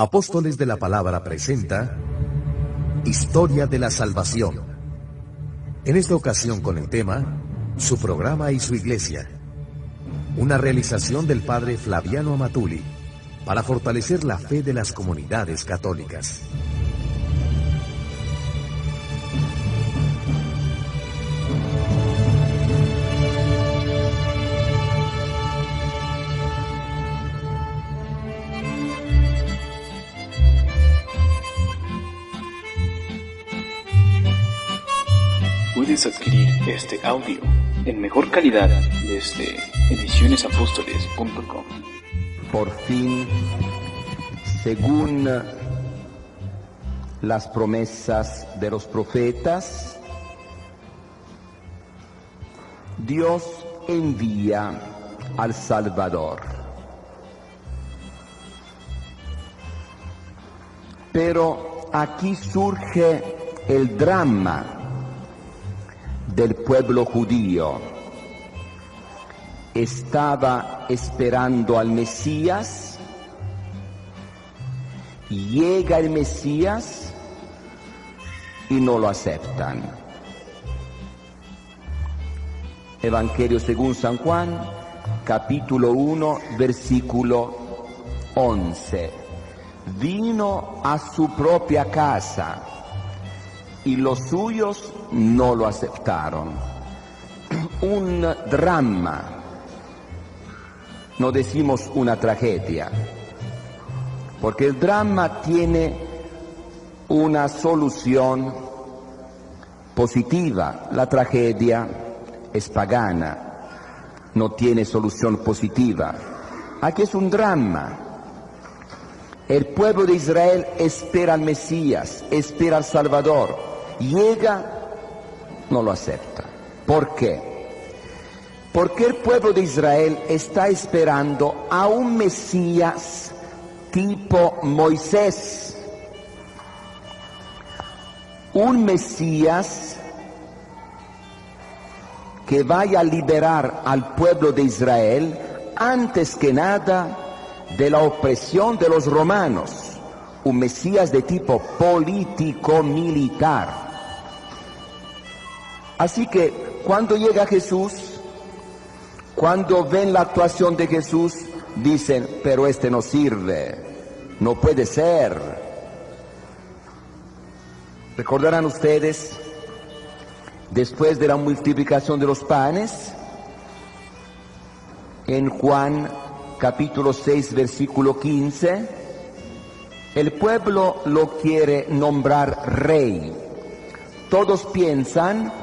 Apóstoles de la Palabra presenta Historia de la Salvación. En esta ocasión con el tema Su programa y su iglesia. Una realización del padre Flaviano Amatuli para fortalecer la fe de las comunidades católicas. Puedes adquirir este audio en mejor calidad desde edicionesapóstoles.com. Por fin, según las promesas de los profetas, Dios envía al Salvador. Pero aquí surge el drama del pueblo judío. Estaba esperando al Mesías, llega el Mesías y no lo aceptan. Evangelio según San Juan, capítulo 1, versículo 11. Vino a su propia casa y los suyos no lo aceptaron. Un drama, no decimos una tragedia, porque el drama tiene una solución positiva. La tragedia es pagana, no tiene solución positiva. Aquí es un drama. El pueblo de Israel espera al Mesías, espera al Salvador. Llega, no lo acepta. ¿Por qué? Porque el pueblo de Israel está esperando a un Mesías tipo Moisés. Un Mesías que vaya a liberar al pueblo de Israel antes que nada de la opresión de los romanos. Un Mesías de tipo político-militar. Así que cuando llega Jesús, cuando ven la actuación de Jesús, dicen, pero este no sirve, no puede ser. Recordarán ustedes, después de la multiplicación de los panes, en Juan capítulo 6, versículo 15, el pueblo lo quiere nombrar rey. Todos piensan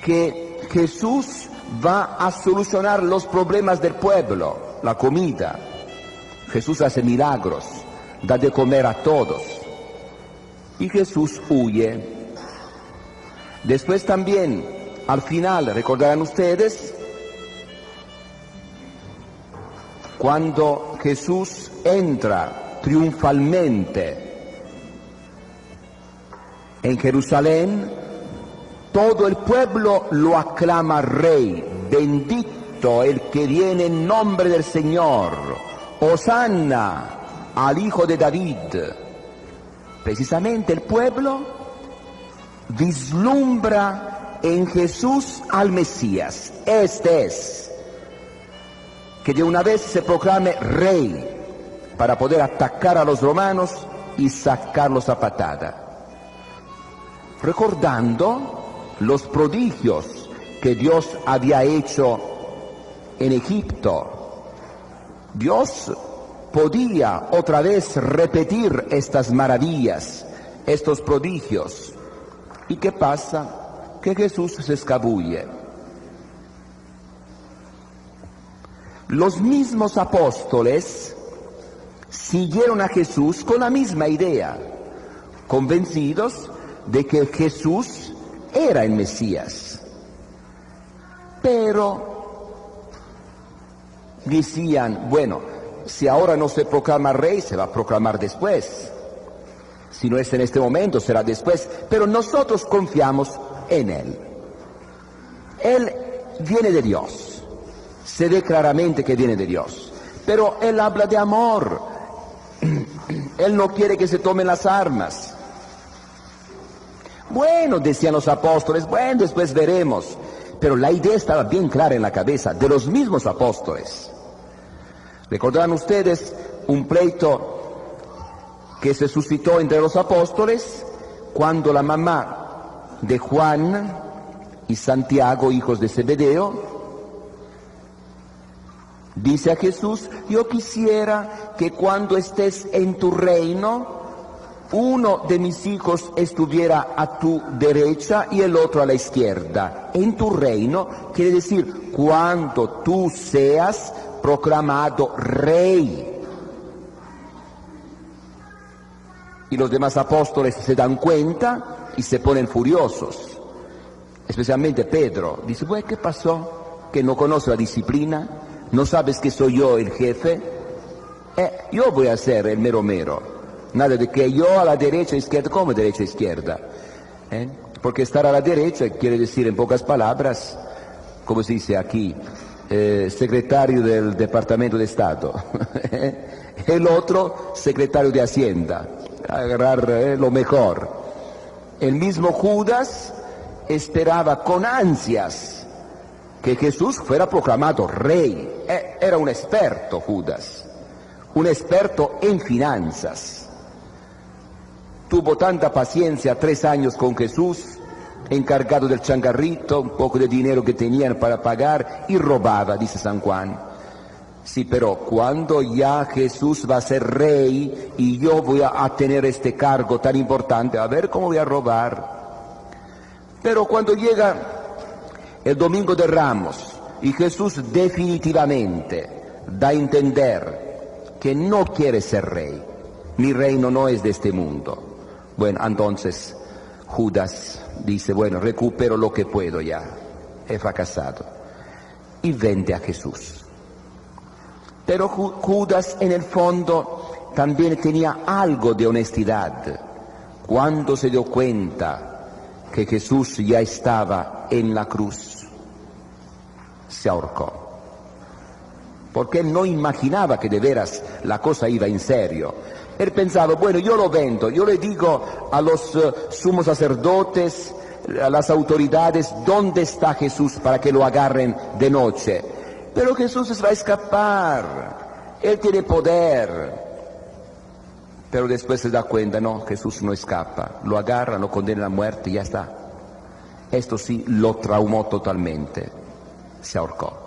que Jesús va a solucionar los problemas del pueblo, la comida. Jesús hace milagros, da de comer a todos. Y Jesús huye. Después también, al final, recordarán ustedes, cuando Jesús entra triunfalmente en Jerusalén, todo el pueblo lo aclama rey. Bendito el que viene en nombre del Señor. Hosanna al Hijo de David. Precisamente el pueblo vislumbra en Jesús al Mesías. Este es, que de una vez se proclame rey para poder atacar a los romanos y sacarlos a patada. Recordando los prodigios que Dios había hecho en Egipto. Dios podía otra vez repetir estas maravillas, estos prodigios. ¿Y qué pasa? Que Jesús se escabulle. Los mismos apóstoles siguieron a Jesús con la misma idea, convencidos de que Jesús era el Mesías. Pero decían, bueno, si ahora no se proclama rey, se va a proclamar después. Si no es en este momento, será después. Pero nosotros confiamos en Él. Él viene de Dios. Se ve claramente que viene de Dios. Pero Él habla de amor. Él no quiere que se tomen las armas. Bueno, decían los apóstoles, bueno, después veremos. Pero la idea estaba bien clara en la cabeza de los mismos apóstoles. ¿Recordarán ustedes un pleito que se suscitó entre los apóstoles cuando la mamá de Juan y Santiago, hijos de Zebedeo, dice a Jesús: yo quisiera que cuando estés en tu reino, uno de mis hijos estuviera a tu derecha y el otro a la izquierda. En tu reino quiere decir cuando tú seas proclamado rey. Y los demás apóstoles se dan cuenta y se ponen furiosos. Especialmente Pedro. Dice: bueno, ¿qué pasó? ¿Que no conoce la disciplina? ¿No sabes que soy yo el jefe? Yo voy a ser el mero mero. Nada de que yo a la derecha, izquierda. ¿Cómo derecha, izquierda? Porque estar a la derecha quiere decir, en pocas palabras, como se dice aquí, secretario del Departamento de Estado. El otro, secretario de Hacienda. Agarrar lo mejor. El mismo Judas esperaba con ansias que Jesús fuera proclamado rey. Era un experto Judas, un experto en finanzas. Tuvo tanta paciencia, 3 años con Jesús, encargado del changarrito, un poco de dinero que tenían para pagar, y robaba, dice San Juan. Sí, pero cuando ya Jesús va a ser rey y yo voy a tener este cargo tan importante, a ver cómo voy a robar. Pero cuando llega el Domingo de Ramos y Jesús definitivamente da a entender que no quiere ser rey, mi reino no es de este mundo. Bueno, entonces Judas dice: bueno, recupero lo que puedo ya, he fracasado, y vende a Jesús. Pero Judas en el fondo también tenía algo de honestidad. Cuando se dio cuenta que Jesús ya estaba en la cruz, se ahorcó. Porque él no imaginaba que de veras la cosa iba en serio. Él pensaba: bueno, yo lo vendo, yo le digo a los sumos sacerdotes, a las autoridades, ¿dónde está Jesús para que lo agarren de noche? Pero Jesús se va a escapar, Él tiene poder. Pero después se da cuenta: no, Jesús no escapa, lo agarran, lo condenan a muerte y ya está. Esto sí lo traumó totalmente, se ahorcó.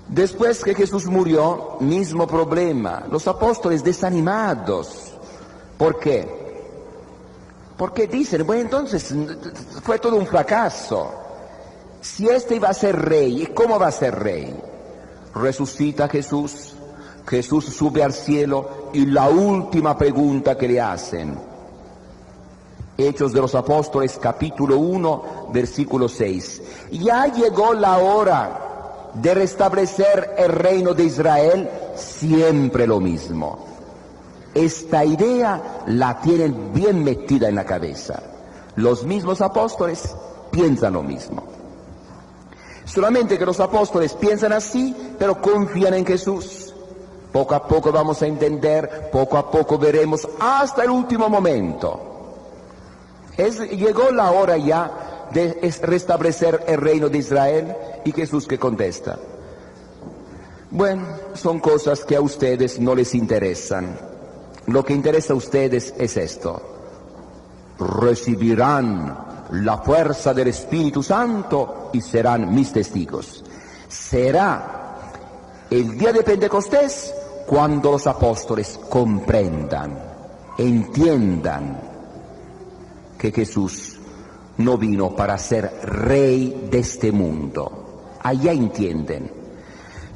Después que Jesús murió, mismo problema, los apóstoles desanimados. ¿Por qué? Porque dicen: bueno, entonces fue todo un fracaso. Si este iba a ser rey, ¿y cómo va a ser rey? Resucita Jesús, Jesús sube al cielo y la última pregunta que le hacen. Hechos de los Apóstoles, capítulo 1, versículo 6. Ya llegó la hora de restablecer el reino de Israel. Siempre lo mismo. Esta idea la tienen bien metida en la cabeza. Los mismos apóstoles piensan lo mismo. Solamente que los apóstoles piensan así, pero confían en Jesús. Poco a poco vamos a entender, poco a poco veremos, hasta el último momento. Llegó la hora ya de restablecer el reino de Israel. ¿Y Jesús qué contesta? Bueno, son cosas que a ustedes no les interesan. Lo que interesa a ustedes es esto: recibirán la fuerza del Espíritu Santo y serán mis testigos. Será el día de Pentecostés cuando los apóstoles comprendan, entiendan que Jesús no vino para ser rey de este mundo. Allá entienden.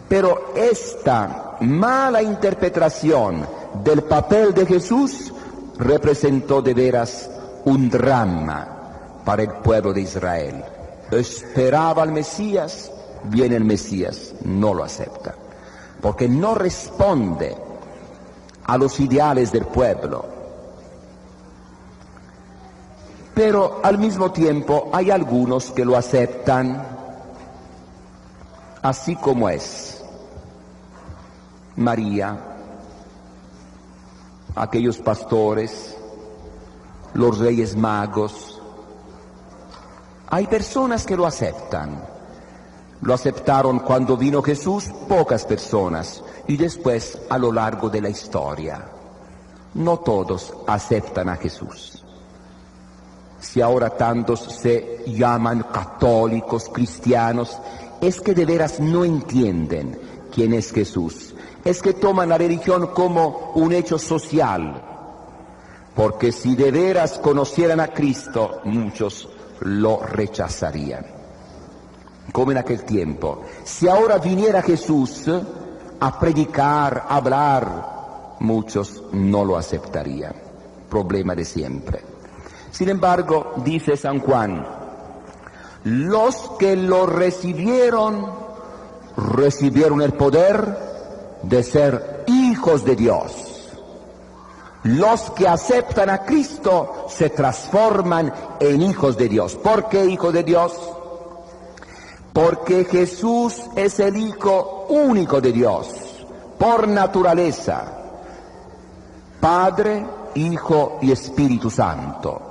Pero esta mala interpretación del papel de Jesús representó de veras un drama para el pueblo de Israel. Esperaba al Mesías, viene el Mesías, no lo acepta, porque no responde a los ideales del pueblo. Pero al mismo tiempo hay algunos que lo aceptan así como es. María, aquellos pastores, los reyes magos. Hay personas que lo aceptan. Lo aceptaron cuando vino Jesús, pocas personas, y después a lo largo de la historia. No todos aceptan a Jesús. Si ahora tantos se llaman católicos, cristianos, es que de veras no entienden quién es Jesús. Es que toman la religión como un hecho social. Porque si de veras conocieran a Cristo, muchos lo rechazarían. Como en aquel tiempo. Si ahora viniera Jesús a predicar, a hablar, muchos no lo aceptarían. Problema de siempre. Sin embargo, dice San Juan, los que lo recibieron el poder de ser hijos de Dios. Los que aceptan a Cristo se transforman en hijos de Dios. ¿Por qué hijos de Dios? Porque Jesús es el Hijo único de Dios, por naturaleza. Padre, Hijo y Espíritu Santo.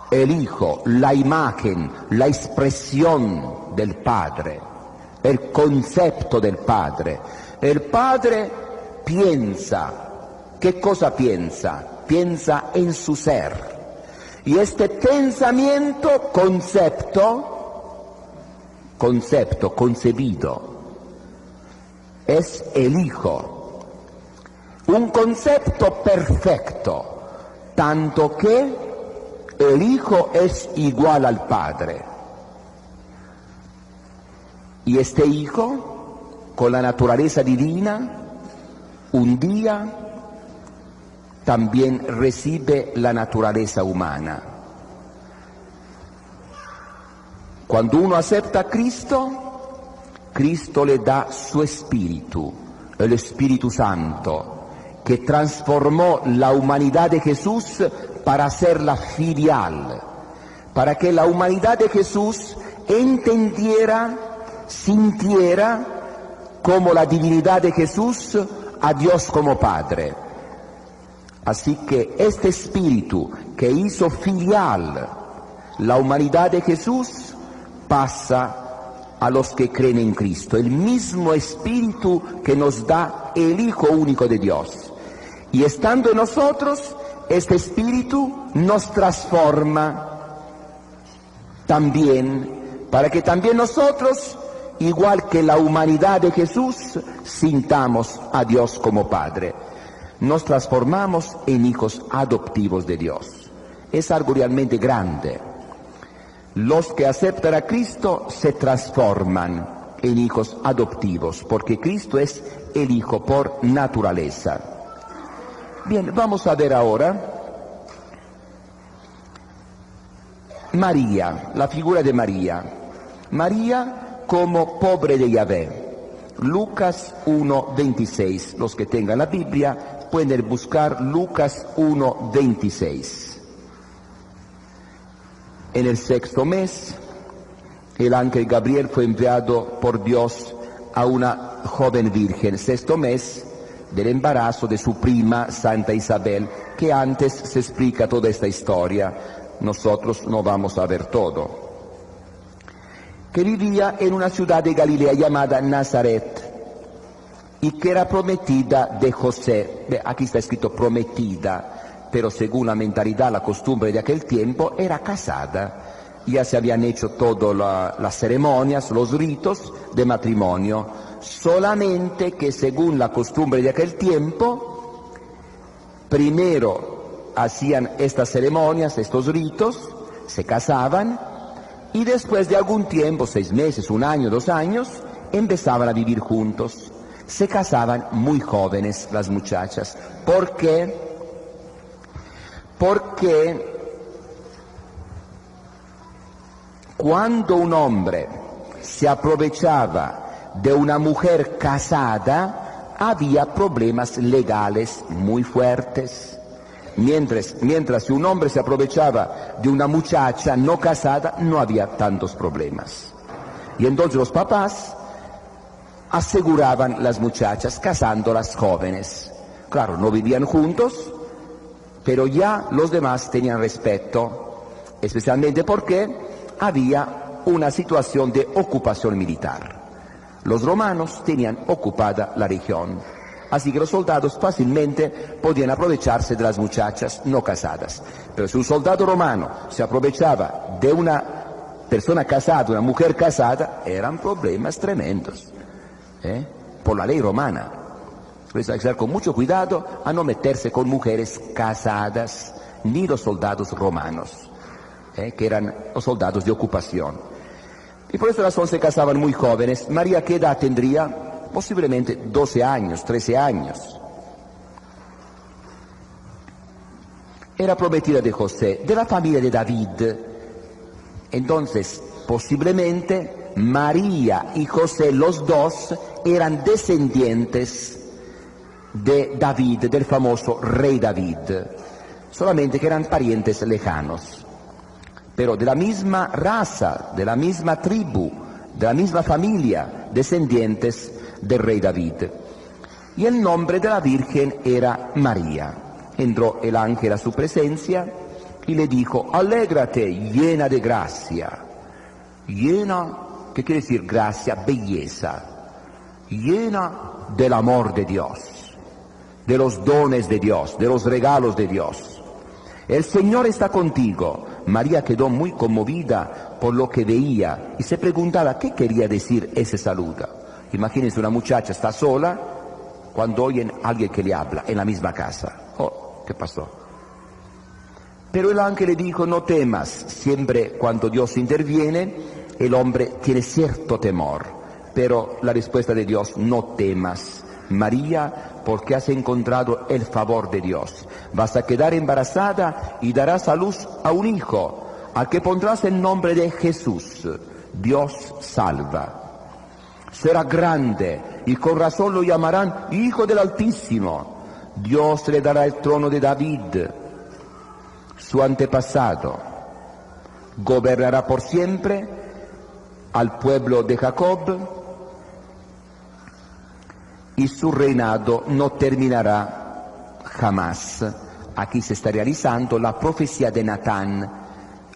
El Hijo, la imagen, la expresión del Padre, el concepto del Padre. El Padre piensa. ¿Qué cosa piensa? Piensa en su ser. Y este pensamiento, concebido, es el Hijo. Un concepto perfecto, tanto que el Hijo es igual al Padre. Y este Hijo, con la naturaleza divina, un día también recibe la naturaleza humana. Cuando uno acepta a Cristo, Cristo le da su Espíritu, el Espíritu Santo, que transformó la humanidad de Jesús para hacerla filial, para que la humanidad de Jesús entendiera, sintiera como la divinidad de Jesús a Dios como Padre. Así que este Espíritu que hizo filial la humanidad de Jesús pasa a los que creen en Cristo, el mismo Espíritu que nos da el Hijo único de Dios. Y estando en nosotros, este Espíritu nos transforma también, para que también nosotros, igual que la humanidad de Jesús, sintamos a Dios como Padre. Nos transformamos en hijos adoptivos de Dios. Es algo realmente grande. Los que aceptan a Cristo se transforman en hijos adoptivos, porque Cristo es el Hijo por naturaleza. Bien, vamos a ver ahora María, la figura de María. María como pobre de Yahvé. Lucas 1:26. Los que tengan la Biblia pueden buscar Lucas 1:26. En el 6º mes, el ángel Gabriel fue enviado por Dios a una joven virgen. 6º mes del embarazo de su prima Santa Isabel, que antes se explica toda esta historia. Nosotros no vamos a ver todo. Que vivía en una ciudad de Galilea llamada Nazaret y que era prometida de José. Aquí está escrito prometida, pero según la mentalidad, la costumbre de aquel tiempo, era casada. Ya se habían hecho todas las ceremonias, los ritos de matrimonio, solamente que según la costumbre de aquel tiempo, primero hacían estas ceremonias, estos ritos, se casaban, y después de algún tiempo, 6 meses, 1 año, 2 años, empezaban a vivir juntos. Se casaban muy jóvenes las muchachas. ¿Por qué? Porque cuando un hombre se aprovechaba de una mujer casada, había problemas legales muy fuertes. Mientras si un hombre se aprovechaba de una muchacha no casada, no había tantos problemas. Y entonces los papás aseguraban las muchachas casándolas jóvenes. Claro, no vivían juntos, pero ya los demás tenían respeto, especialmente porque había una situación de ocupación militar. Los romanos tenían ocupada la región, así que los soldados fácilmente podían aprovecharse de las muchachas no casadas. Pero si un soldado romano se aprovechaba de una persona casada, una mujer casada, eran problemas tremendos, por la ley romana. Por eso hay que estar con mucho cuidado a no meterse con mujeres casadas, ni los soldados romanos, que eran los soldados de ocupación. Y por eso las 11 se casaban muy jóvenes. María, ¿qué edad tendría? Posiblemente 12 años, 13 años. Era prometida de José, de la familia de David. Entonces, posiblemente María y José, los dos, eran descendientes de David, del famoso rey David, solamente que eran parientes lejanos, pero de la misma raza, de la misma tribu, de la misma familia, descendientes del rey David. Y el nombre de la Virgen era María. Entró el ángel a su presencia y le dijo: alégrate, llena de gracia. Llena, ¿qué quiere decir gracia? Belleza. Llena del amor de Dios, de los dones de Dios, de los regalos de Dios. El Señor está contigo. María quedó muy conmovida por lo que veía y se preguntaba qué quería decir ese saludo. Imagínense, una muchacha está sola cuando oyen a alguien que le habla en la misma casa. Oh, ¿qué pasó? Pero el ángel le dijo: no temas. Siempre cuando Dios interviene, el hombre tiene cierto temor, pero la respuesta de Dios: no temas, María, porque has encontrado el favor de Dios. Vas a quedar embarazada y darás a luz a un hijo, al que pondrás el nombre de Jesús. Dios salva. Será grande y con razón lo llamarán Hijo del Altísimo. Dios le dará el trono de David, su antepasado. Gobernará por siempre al pueblo de Jacob, y su reinado no terminará jamás. Aquí se está realizando la profecía de Natán.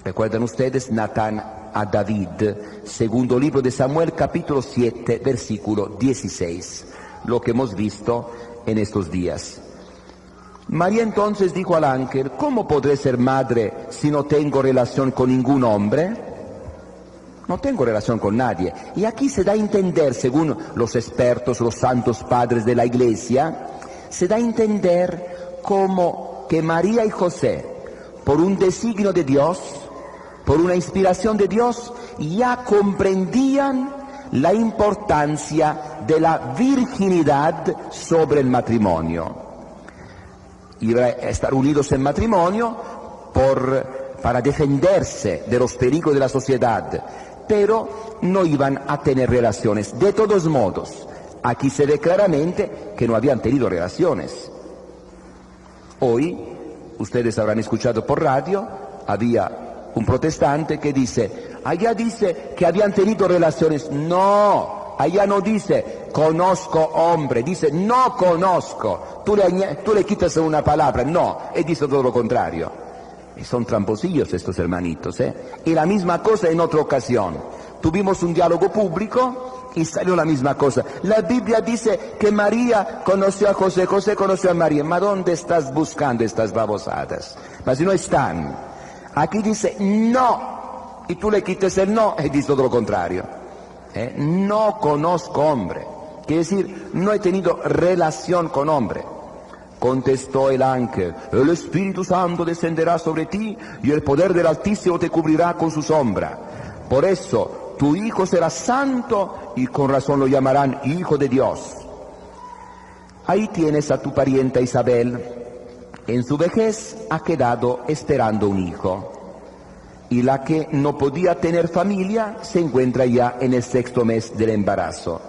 ¿Recuerdan ustedes? Natán a David, segundo libro de Samuel, capítulo 7, versículo 16, lo que hemos visto en estos días. María entonces dijo al ángel: ¿cómo podré ser madre si no tengo relación con ningún hombre? No tengo relación con nadie. Y aquí se da a entender, según los expertos, los santos padres de la Iglesia, se da a entender como que María y José, por un designio de Dios, por una inspiración de Dios, ya comprendían la importancia de la virginidad sobre el matrimonio. Iba a estar unidos en matrimonio para defenderse de los peligros de la sociedad, pero no iban a tener relaciones. De todos modos, aquí se ve claramente que no habían tenido relaciones. Hoy, ustedes habrán escuchado por radio, había un protestante que dice: allá dice que habían tenido relaciones. No, allá no dice conozco hombre, dice no conozco. Tú le quitas una palabra, no, y dice todo lo contrario. Y son tramposillos estos hermanitos, Y la misma cosa en otra ocasión. Tuvimos un diálogo público y salió la misma cosa. La Biblia dice que María conoció a José, José conoció a María. ¿Ma dónde estás buscando estas babosadas? Mas si no están. Aquí dice no, y tú le quites el no y dice todo lo contrario. No conozco hombre, quiere decir no he tenido relación con hombre. Contestó el ángel: el Espíritu Santo descenderá sobre ti y el poder del Altísimo te cubrirá con su sombra. Por eso tu hijo será santo y con razón lo llamarán Hijo de Dios. Ahí tienes a tu parienta Isabel. En su vejez ha quedado esperando un hijo, y la que no podía tener familia se encuentra ya en el 6º mes del embarazo.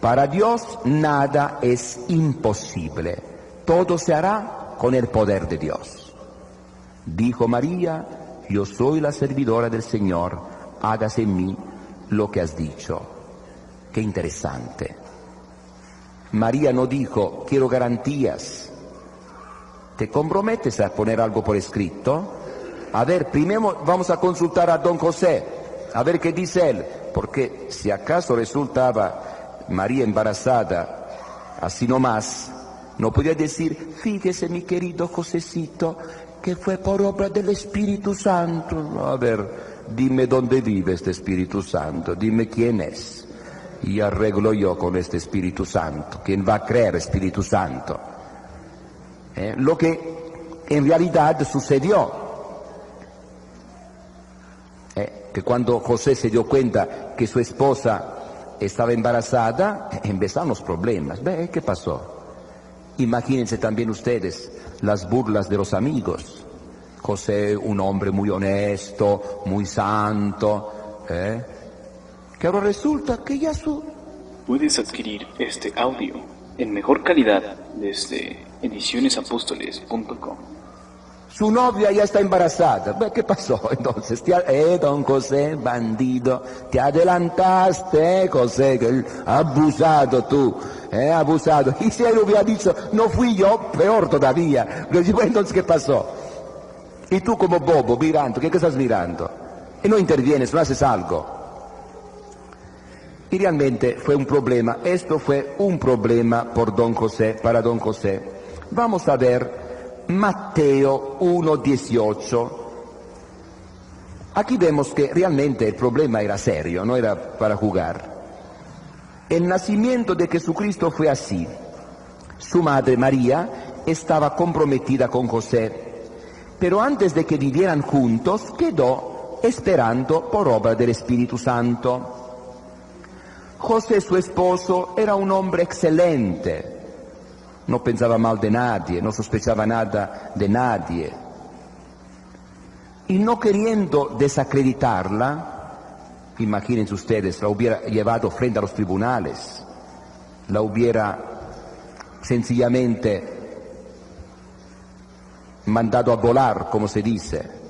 Para Dios nada es imposible, todo se hará con el poder de Dios. Dijo María: yo soy la servidora del Señor, hágase en mí lo que has dicho. Qué interesante. María no dijo quiero garantías, ¿Te comprometes a poner algo por escrito? A ver, primero vamos a consultar a don José, a ver qué dice él, porque si acaso resultaba María embarazada así nomás, no podía decir, fíjese mi querido Josecito, que fue por obra del Espíritu Santo. A ver, dime dónde vive este Espíritu Santo, dime quién es, y arreglo yo con este Espíritu Santo. ¿Quién va a creer Espíritu Santo? Lo que en realidad sucedió, que cuando José se dio cuenta que su esposa estaba embarazada, empezaron los problemas. ¿Qué pasó? Imagínense también ustedes las burlas de los amigos. José, un hombre muy honesto, muy santo, que ahora resulta que ya Puedes adquirir este audio en mejor calidad desde edicionesapóstoles.com. Su novia ya está embarazada. ¿Qué pasó entonces? Don José, bandido, te adelantaste, José, que abusado tú, abusado. Y si él hubiera dicho, no fui yo, peor todavía. Entonces, ¿qué pasó? Y tú como bobo, mirando, ¿qué estás mirando? Y no intervienes, no haces algo. Y realmente fue un problema, esto fue un problema por don José, para don José. Vamos a ver Mateo 1:18. Aquí vemos que realmente el problema era serio, no era para jugar. El nacimiento de Jesucristo fue así. Su madre María estaba comprometida con José, pero antes de que vivieran juntos quedó esperando por obra del Espíritu Santo. José, su esposo, era un hombre excelente. No pensaba mal de nadie, no sospechaba nada de nadie. Y no queriendo desacreditarla, imagínense ustedes, la hubiera llevado frente a los tribunales, la hubiera sencillamente mandado a volar, como se dice.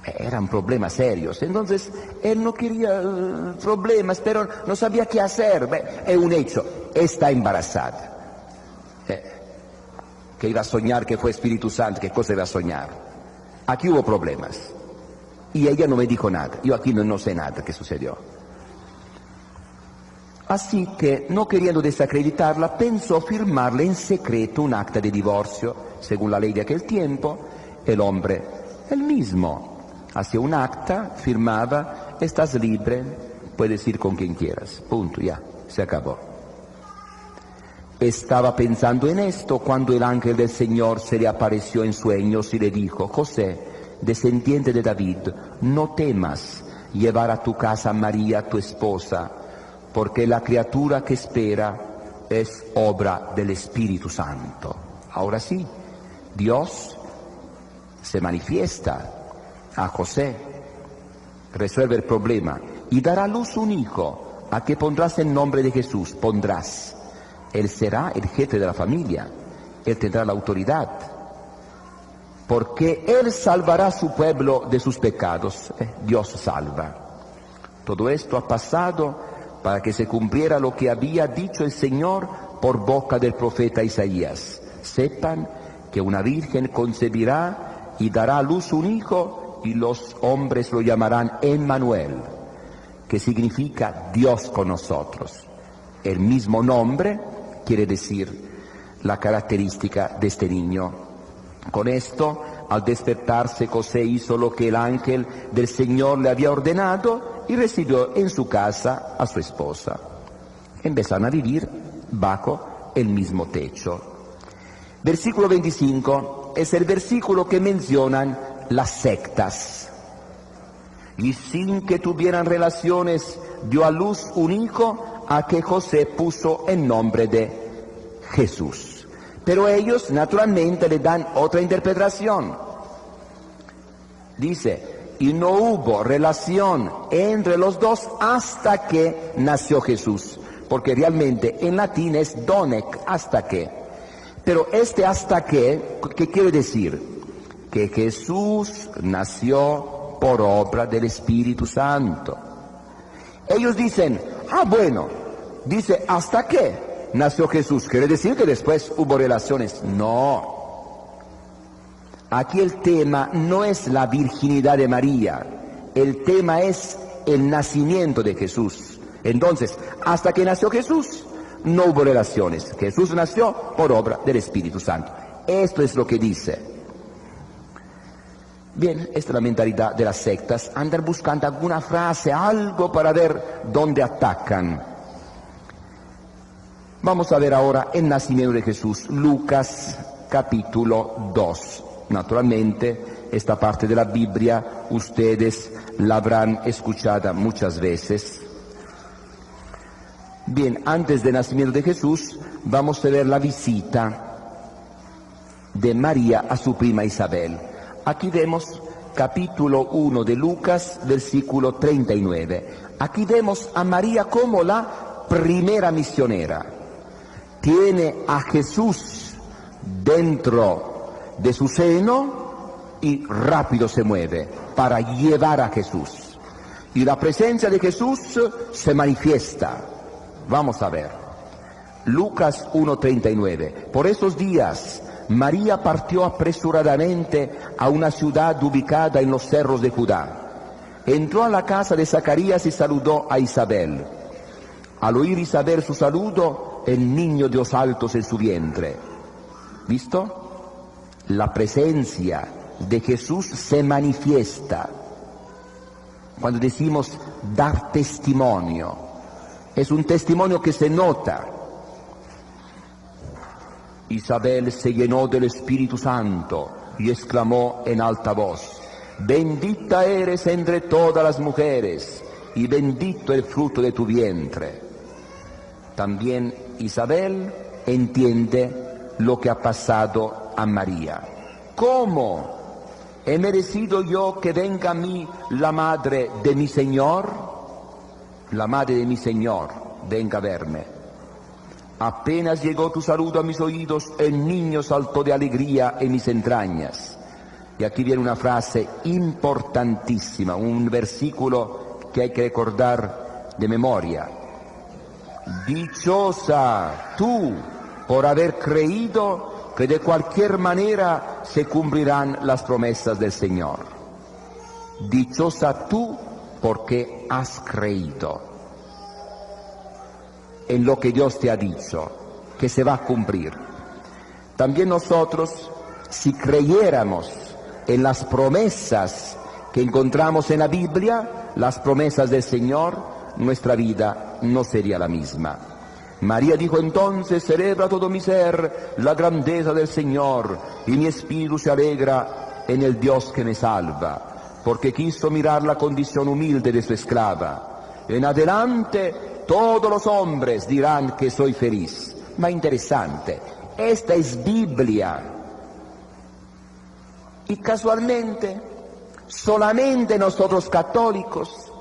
Eran problemas serios. Entonces, él no quería problemas, pero no sabía qué hacer. Es un hecho, está embarazada. Que iba a soñar que fue Espíritu Santo, ¿qué cosa iba a soñar? Aquí hubo problemas. Y ella no me dijo nada. Yo aquí no sé nada que sucedió. Así que, no queriendo desacreditarla, pensó firmarle en secreto un acta de divorcio. Según la ley de aquel tiempo, el hombre, él mismo, hacía un acta, firmaba, estás libre, puedes ir con quien quieras. Punto, ya, se acabó. Estaba pensando en esto cuando el ángel del Señor se le apareció en sueños y le dijo, José, descendiente de David, no temas llevar a tu casa a María, tu esposa, porque la criatura que espera es obra del Espíritu Santo. Ahora sí, Dios se manifiesta a José, resuelve el problema y dará a luz un hijo, a que pondrás el nombre de Jesús, pondrás. Él será el jefe de la familia, él tendrá la autoridad, porque él salvará a su pueblo de sus pecados. Dios salva. Todo esto ha pasado para que se cumpliera lo que había dicho el Señor por boca del profeta Isaías. Sepan que una virgen concebirá y dará a luz un hijo, y los hombres lo llamarán Emmanuel, que significa Dios con nosotros. El mismo nombre quiere decir la característica de este niño. Con esto, al despertarse, José hizo lo que el ángel del Señor le había ordenado y recibió en su casa a su esposa. Empezaron a vivir bajo el mismo techo. Versículo 25 es el versículo que mencionan las sectas. Y sin que tuvieran relaciones, dio a luz un hijo, a que José puso el nombre de Jesús. Pero ellos naturalmente le dan otra interpretación. Dice, y no hubo relación entre los dos hasta que nació Jesús. Porque realmente en latín es donec, hasta que. Pero este hasta que, ¿qué quiere decir? Que Jesús nació por obra del Espíritu Santo. Ellos dicen, bueno, dice hasta que nació Jesús, quiere decir que después hubo relaciones. No, Aquí el tema no es la virginidad de María, el tema es el nacimiento de Jesús. Entonces, hasta que nació Jesús, no hubo relaciones. Jesús nació por obra del Espíritu Santo. Esto es lo que dice. Bien, esta es la mentalidad de las sectas, andar buscando alguna frase, algo para ver dónde atacan. Vamos a ver ahora el nacimiento de Jesús, Lucas capítulo 2. Naturalmente, esta parte de la Biblia ustedes la habrán escuchado muchas veces. Bien, antes del nacimiento de Jesús, vamos a ver la visita de María a su prima Isabel. Aquí vemos capítulo 1 de Lucas, versículo 39. Aquí vemos a María como la primera misionera. Tiene a Jesús dentro de su seno y rápido se mueve para llevar a Jesús. Y la presencia de Jesús se manifiesta. Vamos a ver. Lucas 1:39. Por esos días, María partió apresuradamente a una ciudad ubicada en los cerros de Judá. Entró a la casa de Zacarías y saludó a Isabel. Al oír Isabel su saludo, el niño dio saltos en su vientre. ¿Visto? La presencia de Jesús se manifiesta. Cuando decimos dar testimonio, es un testimonio que se nota. Isabel se llenó del Espíritu Santo y exclamó en alta voz: bendita eres entre todas las mujeres y bendito el fruto de tu vientre. También Isabel entiende lo que ha pasado a María. ¿Cómo he merecido yo que venga a mí la madre de mi Señor? La madre de mi Señor, venga a verme. Apenas llegó tu saludo a mis oídos, el niño saltó de alegría en mis entrañas. Y aquí viene una frase importantísima, un versículo que hay que recordar de memoria. Dichosa tú por haber creído que de cualquier manera se cumplirán las promesas del Señor. Dichosa tú porque has creído en lo que Dios te ha dicho, que se va a cumplir. También nosotros, si creyéramos en las promesas que encontramos en la Biblia, las promesas del Señor, nuestra vida no sería la misma. María dijo entonces: celebra todo mi ser la grandeza del Señor, y mi espíritu se alegra en el Dios que me salva, porque quiso mirar la condición humilde de su esclava. En adelante todos los hombres dirán que soy feliz. Ma interesante, esta es Biblia. Y casualmente, solamente nosotros católicos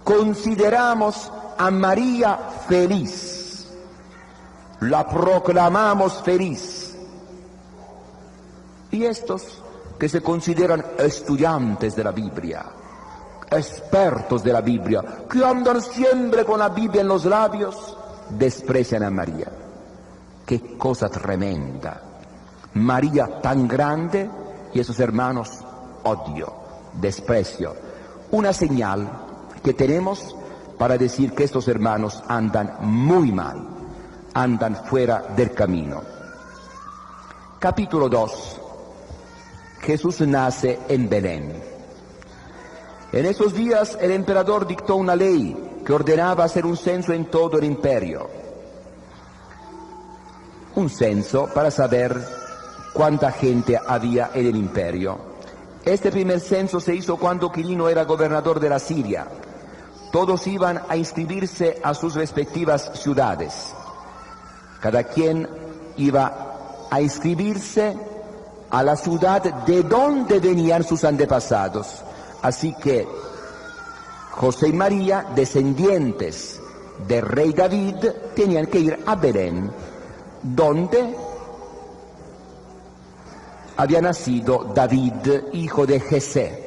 consideramos a María feliz. La proclamamos feliz. Y estos que se consideran estudiantes de la Biblia, expertos de la Biblia, que andan siempre con la Biblia en los labios, desprecian a María. Qué cosa tremenda. María tan grande y esos hermanos odio, desprecio. Una señal que tenemos para decir que estos hermanos andan muy mal, andan fuera del camino. Capítulo 2. Jesús nace en Belén. En esos días el emperador dictó una ley que ordenaba hacer un censo en todo el imperio. Un censo para saber cuánta gente había en el imperio. Este primer censo se hizo cuando Quirino era gobernador de la Siria. Todos iban a inscribirse a sus respectivas ciudades. Cada quien iba a inscribirse a la ciudad de donde venían sus antepasados. Así que José y María, descendientes del rey David, tenían que ir a Belén, donde había nacido David, hijo de Jesé.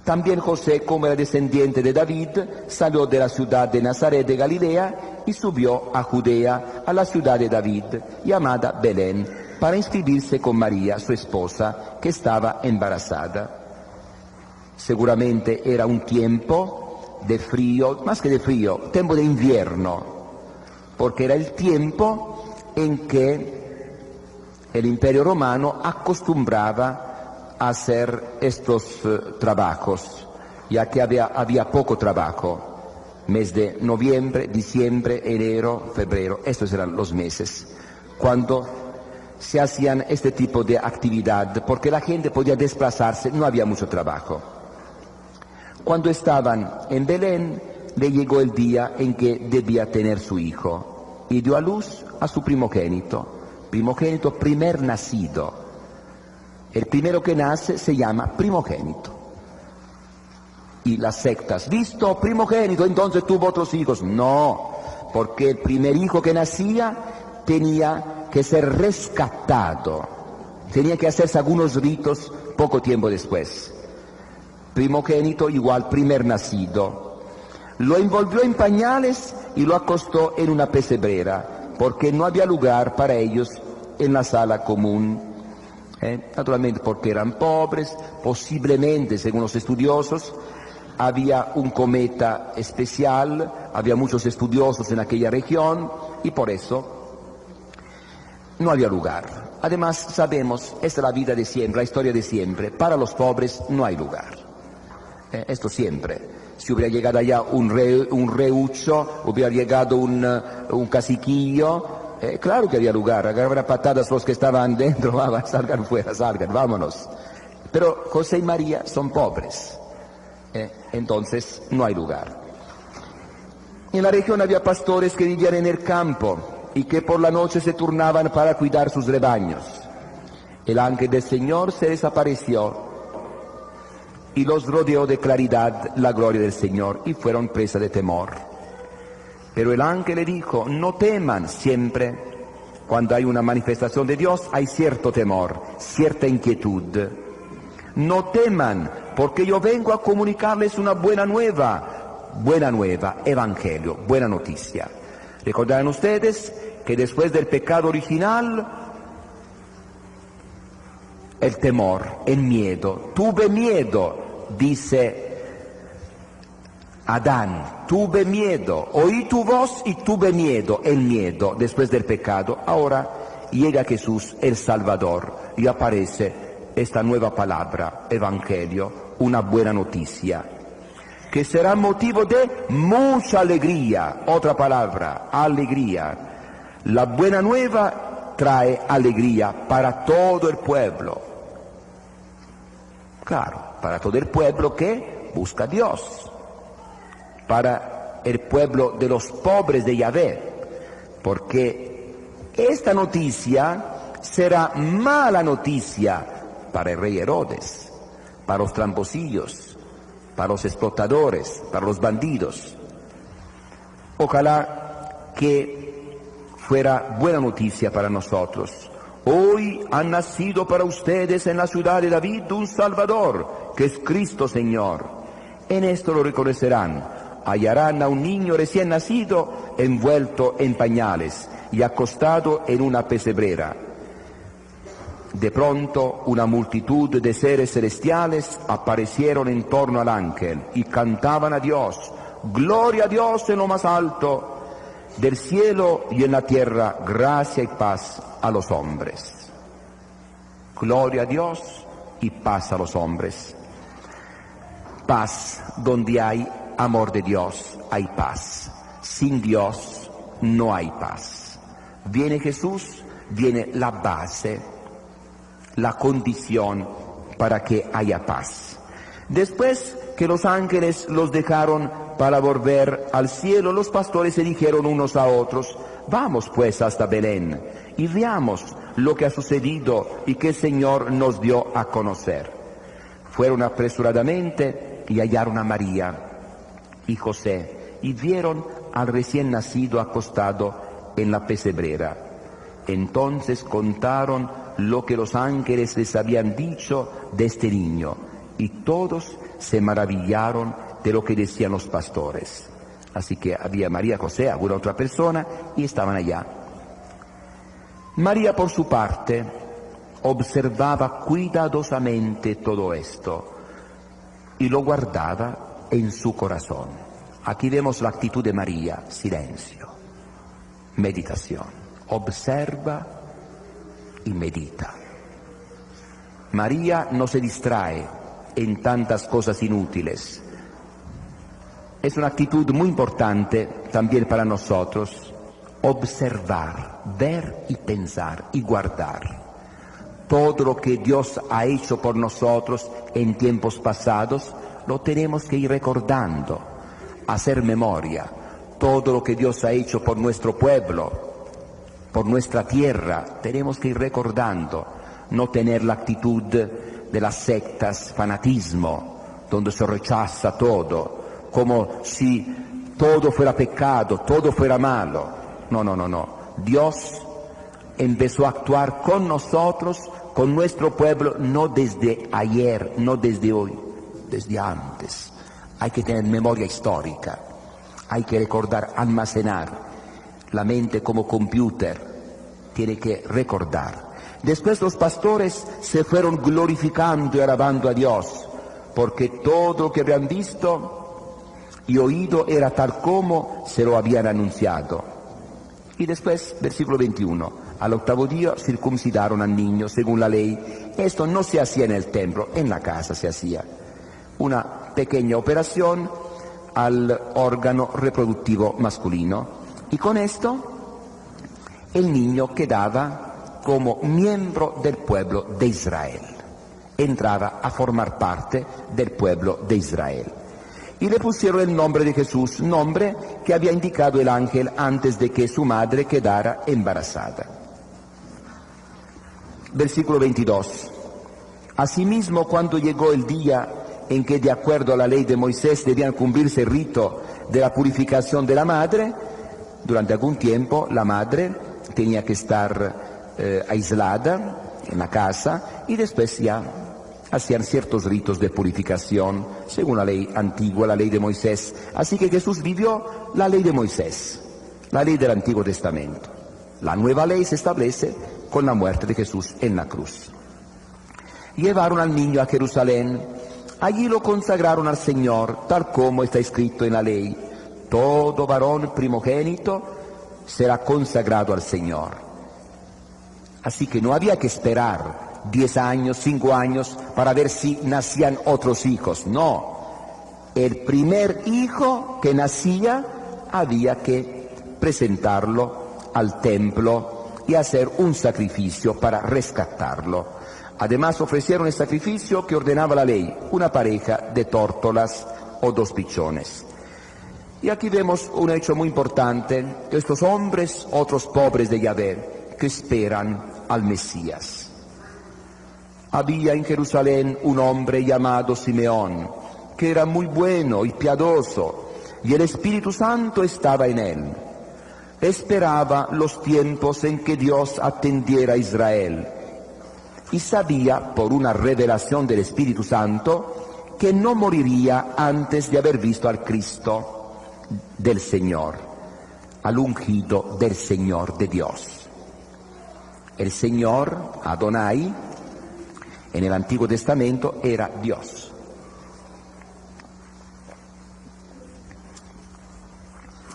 También José, como era descendiente de David, salió de la ciudad de Nazaret de Galilea y subió a Judea, a la ciudad de David, llamada Belén, para inscribirse con María, su esposa, que estaba embarazada. Seguramente era un tiempo de frío, más que de frío, tiempo de invierno, porque era el tiempo en que el Imperio Romano acostumbraba a hacer estos trabajos, ya que había poco trabajo. Mes de noviembre, diciembre, enero, febrero, estos eran los meses cuando se hacían este tipo de actividad, porque la gente podía desplazarse, no había mucho trabajo. Cuando estaban en Belén, le llegó el día en que debía tener su hijo y dio a luz a su primogénito, primer nacido. El primero que nace se llama primogénito. Y las sectas, ¿visto? Primogénito, entonces tuvo otros hijos. No, porque el primer hijo que nacía tenía que ser rescatado, tenía que hacerse algunos ritos poco tiempo después. Primogénito igual primer nacido. Lo envolvió en pañales y lo acostó en una pesebrera, porque no había lugar para ellos en la sala común. Naturalmente porque eran pobres, posiblemente, según los estudiosos, había un cometa especial, había muchos estudiosos en aquella región y por eso no había lugar. Además, sabemos, esta es la vida de siempre, la historia de siempre. Para los pobres no hay lugar. Esto siempre. Si hubiera llegado allá un reucho, hubiera llegado un caciquillo, claro que había lugar. Agarrar patadas los que estaban dentro, salgan fuera, salgan, vámonos. Pero José y María son pobres. Entonces no hay lugar. En la región había pastores que vivían en el campo y que por la noche se turnaban para cuidar sus rebaños. El ángel del Señor se desapareció y los rodeó de claridad la gloria del Señor y fueron presa de temor. Pero el ángel le dijo, no teman. Siempre cuando hay una manifestación de Dios hay cierto temor, cierta inquietud. No teman, porque yo vengo a comunicarles una buena nueva, evangelio, buena noticia. Recordarán ustedes que después del pecado original, el temor, el miedo, tuve miedo, dice Adán, tuve miedo, oí tu voz y tuve miedo, el miedo después del pecado. Ahora llega Jesús, el Salvador, y aparece esta nueva palabra, evangelio, una buena noticia, que será motivo de mucha alegría. Otra palabra, alegría. La buena nueva trae alegría para todo el pueblo. Claro, para todo el pueblo que busca a Dios, para el pueblo de los pobres de Yahvé, porque esta noticia será mala noticia para el rey Herodes, para los tramposillos, para los explotadores, para los bandidos. Ojalá que fuera buena noticia para nosotros. Hoy ha nacido para ustedes en la ciudad de David un Salvador, que es Cristo Señor. En esto lo reconocerán. Hallarán a un niño recién nacido envuelto en pañales y acostado en una pesebrera. De pronto una multitud de seres celestiales aparecieron en torno al ángel y cantaban a Dios, gloria a Dios en lo más alto del cielo y en la tierra, gracia y paz a los hombres. Gloria a Dios y paz a los hombres. Paz, donde hay amor de Dios, hay paz. Sin Dios no hay paz. Viene Jesús, viene la base, la condición para que haya paz. Después que los ángeles los dejaron para volver al cielo, los pastores se dijeron unos a otros, vamos pues hasta Belén y veamos lo que ha sucedido y que el Señor nos dio a conocer. Fueron apresuradamente y hallaron a María y José y vieron al recién nacido acostado en la pesebrera. Entonces contaron lo que los ángeles les habían dicho de este niño, y todos se maravillaron de lo que decían los pastores. Así que había María, José, alguna otra persona, y estaban allá. María, por su parte, observaba cuidadosamente todo esto y lo guardaba en su corazón. Aquí vemos la actitud de María: silencio, meditación, observa y medita. María no se distrae en tantas cosas inútiles. Es una actitud muy importante también para nosotros: observar, ver y pensar y guardar. Todo lo que Dios ha hecho por nosotros en tiempos pasados lo tenemos que ir recordando, hacer memoria. Todo lo que Dios ha hecho por nuestro pueblo, por nuestra tierra, tenemos que ir recordando. No tener la actitud de las sectas, fanatismo, donde se rechaza todo, como si todo fuera pecado, todo fuera malo. No. Dios empezó a actuar con nosotros, con nuestro pueblo, no desde ayer, no desde hoy, desde antes. Hay que tener memoria histórica, hay que recordar, almacenar. La mente como computer tiene que recordar. Después los pastores se fueron glorificando y alabando a Dios, porque todo lo que habían visto y oído era tal como se lo habían anunciado. Y después, versículo 21, al octavo día circuncidaron al niño según la ley. Esto no se hacía en el templo, en la casa se hacía. Una pequeña operación al órgano reproductivo masculino. Y con esto el niño quedaba como miembro del pueblo de Israel. Entraba a formar parte del pueblo de Israel. Y le pusieron el nombre de Jesús, nombre que había indicado el ángel antes de que su madre quedara embarazada. Versículo 22. Asimismo, cuando llegó el día en que, de acuerdo a la ley de Moisés, debían cumplirse el rito de la purificación de la madre, durante algún tiempo la madre tenía que estar aislada en la casa, y después ya hacían ciertos ritos de purificación según la ley antigua, la ley de Moisés. Así que Jesús vivió la ley de Moisés, la ley del Antiguo Testamento. La nueva ley se establece con la muerte de Jesús en la cruz. Llevaron al niño a Jerusalén, allí lo consagraron al Señor, tal como está escrito en la ley: todo varón primogénito será consagrado al Señor. Así que no había que esperar 10 años, 5 años para ver si nacían otros hijos. No, el primer hijo que nacía había que presentarlo al templo y hacer un sacrificio para rescatarlo. Además ofrecieron el sacrificio que ordenaba la ley: una pareja de tórtolas o 2 pichones. Y aquí vemos un hecho muy importante: estos hombres, otros pobres de Yahvé, que esperan al Mesías. Había en Jerusalén un hombre llamado Simeón, que era muy bueno y piadoso, y el Espíritu Santo estaba en él. Esperaba los tiempos en que Dios atendiera a Israel, y sabía, por una revelación del Espíritu Santo, que no moriría antes de haber visto al Cristo del Señor, al ungido del Señor de Dios. El Señor, Adonai, en el Antiguo Testamento era Dios.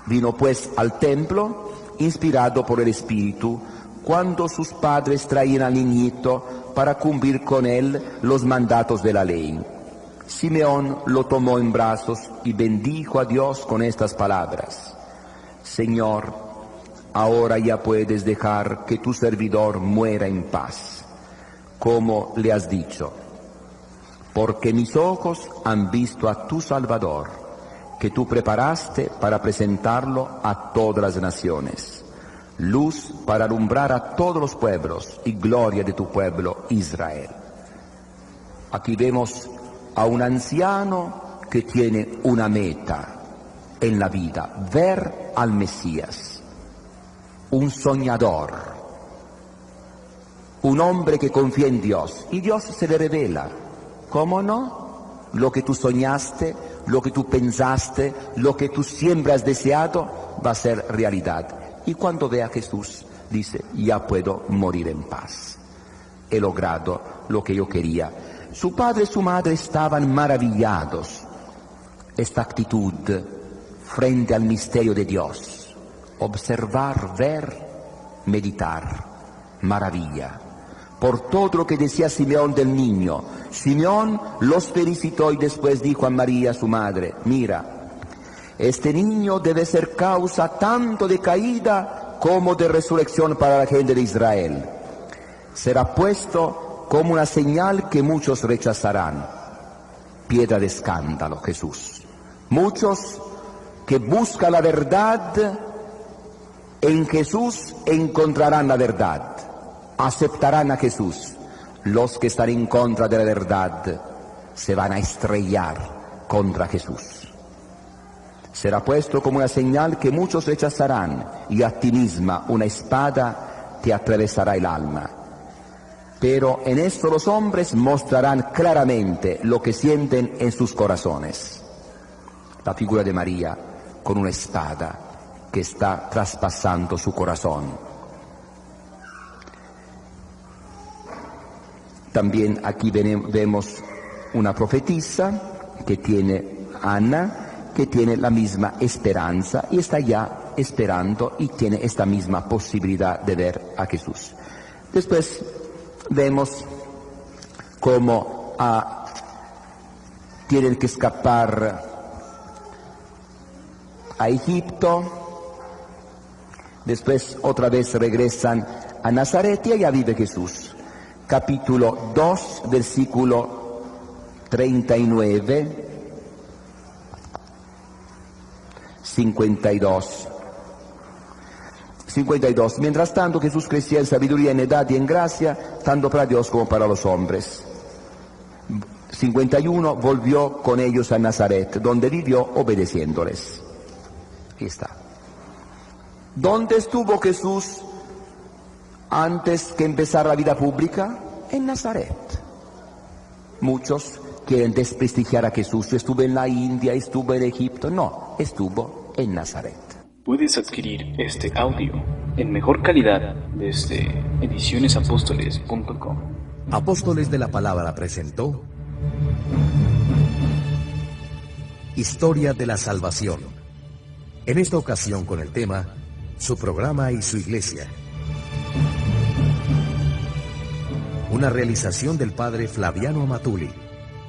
Vino pues al templo, inspirado por el Espíritu, cuando sus padres traían al niñito para cumplir con él los mandatos de la ley. Simeón lo tomó en brazos y bendijo a Dios con estas palabras: Señor, ahora ya puedes dejar que tu servidor muera en paz, como le has dicho, porque mis ojos han visto a tu Salvador, que tú preparaste para presentarlo a todas las naciones, luz para alumbrar a todos los pueblos y gloria de tu pueblo Israel. Aquí vemos a un anciano que tiene una meta en la vida: ver al Mesías. Un soñador, un hombre que confía en Dios, y Dios se le revela. ¿Cómo no? Lo que tú soñaste, lo que tú pensaste, lo que tú siempre has deseado, va a ser realidad. Y cuando ve a Jesús, dice, ya puedo morir en paz. He logrado lo que yo quería. Su padre y su madre estaban maravillados. Esta actitud frente al misterio de Dios, observar, ver, meditar, maravilla. Por todo lo que decía Simeón del niño, Simeón los felicitó y después dijo a María, su madre, mira, este niño debe ser causa tanto de caída como de resurrección para la gente de Israel. Será puesto como una señal que muchos rechazarán. Piedra de escándalo, Jesús. Muchos que buscan la verdad, en Jesús encontrarán la verdad. Aceptarán a Jesús. Los que están en contra de la verdad se van a estrellar contra Jesús. Será puesto como una señal que muchos rechazarán, y a ti misma una espada te atravesará el alma. Pero en esto los hombres mostrarán claramente lo que sienten en sus corazones. La figura de María con una espada que está traspasando su corazón. También aquí vemos una profetisa que tiene Ana, que tiene la misma esperanza y está ya esperando y tiene esta misma posibilidad de ver a Jesús. Después vemos cómo tienen que escapar a Egipto, después otra vez regresan a Nazaret y allá vive Jesús. Capítulo 2, versículo 39, 52. Mientras tanto Jesús crecía en sabiduría, en edad y en gracia, tanto para Dios como para los hombres. 51. Volvió con ellos a Nazaret, donde vivió obedeciéndoles. Aquí está. ¿Dónde estuvo Jesús antes que empezar la vida pública? En Nazaret. Muchos quieren desprestigiar a Jesús. Yo estuve en la India, estuve en Egipto. No, estuvo en Nazaret. Puedes adquirir este audio en mejor calidad desde edicionesapóstoles.com. Apóstoles de la Palabra presentó Historia de la Salvación. En esta ocasión con el tema Su programa y su iglesia. Una realización del padre Flaviano Amatuli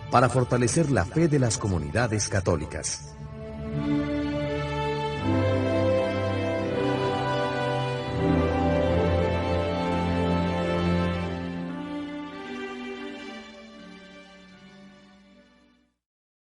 para fortalecer la fe de las comunidades católicas.